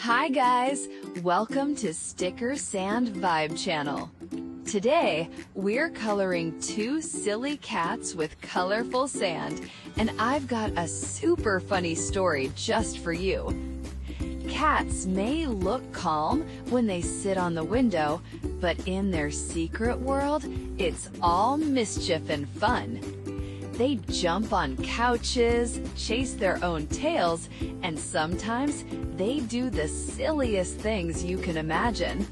Hi guys, welcome to Sticker Sand Vibe channel. Today, we're coloring two silly cats with colorful sand, and I've got a super funny story just for you. Cats may look calm when they sit on the window, but in their secret world, it's all mischief and fun. They jump on couches, chase their own tails, and sometimes they do the silliest things you can imagine.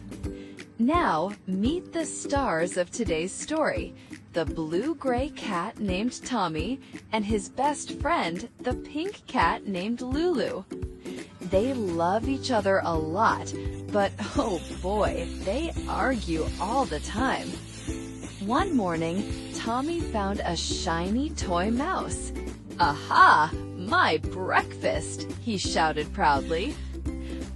Now, meet the stars of today's story, the blue-gray cat named Tommy and his best friend, the pink cat named Lulu. They love each other a lot, but oh boy, they argue all the time. One morning, Tommy found a shiny toy mouse. "Aha! My breakfast!" he shouted proudly.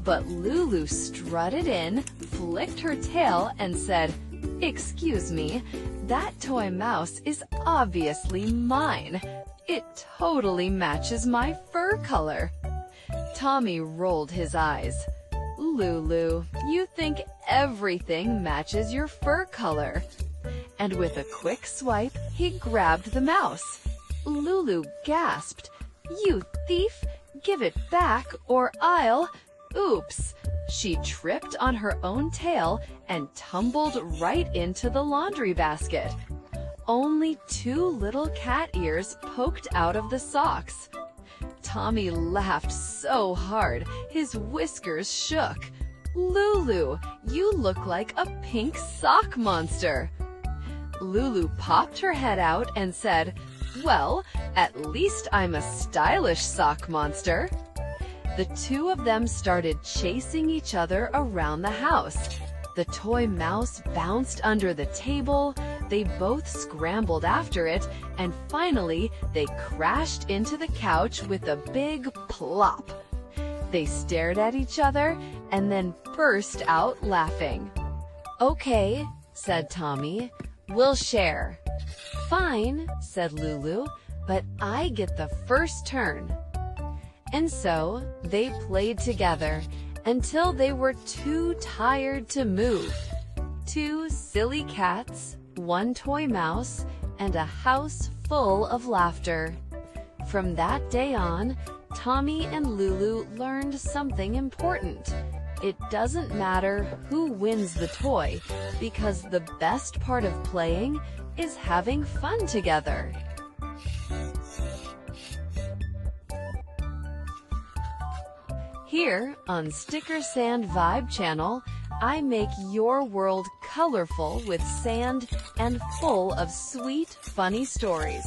But Lulu strutted in, flicked her tail, and said, "Excuse me, that toy mouse is obviously mine. It totally matches my fur color." Tommy rolled his eyes. "Lulu, you think everything matches your fur color." And with a quick swipe, he grabbed the mouse. Lulu gasped, "You thief! Give it back or I'll—" Oops! She tripped on her own tail and tumbled right into the laundry basket. Only two little cat ears poked out of the socks. Tommy laughed so hard, his whiskers shook. "Lulu, you look like a pink sock monster." Lulu popped her head out and said, "Well, at least I'm a stylish sock monster." The two of them started chasing each other around the house. The toy mouse bounced under the table, they both scrambled after it, and finally they crashed into the couch with a big plop. They stared at each other and then burst out laughing. "Okay," said Tommy, "we'll share." "Fine," said Lulu, "but I get the first turn." And so they played together until they were too tired to move. Two silly cats, one toy mouse, and a house full of laughter. From that day on, Tommy and Lulu learned something important. It doesn't matter who wins the toy, because the best part of playing is having fun together. Here on Sticker Sand Vibe channel, I make your world colorful with sand and full of sweet, funny stories.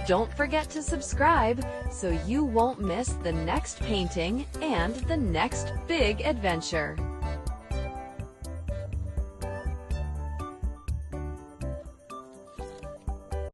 Don't forget to subscribe so you won't miss the next painting and the next big adventure.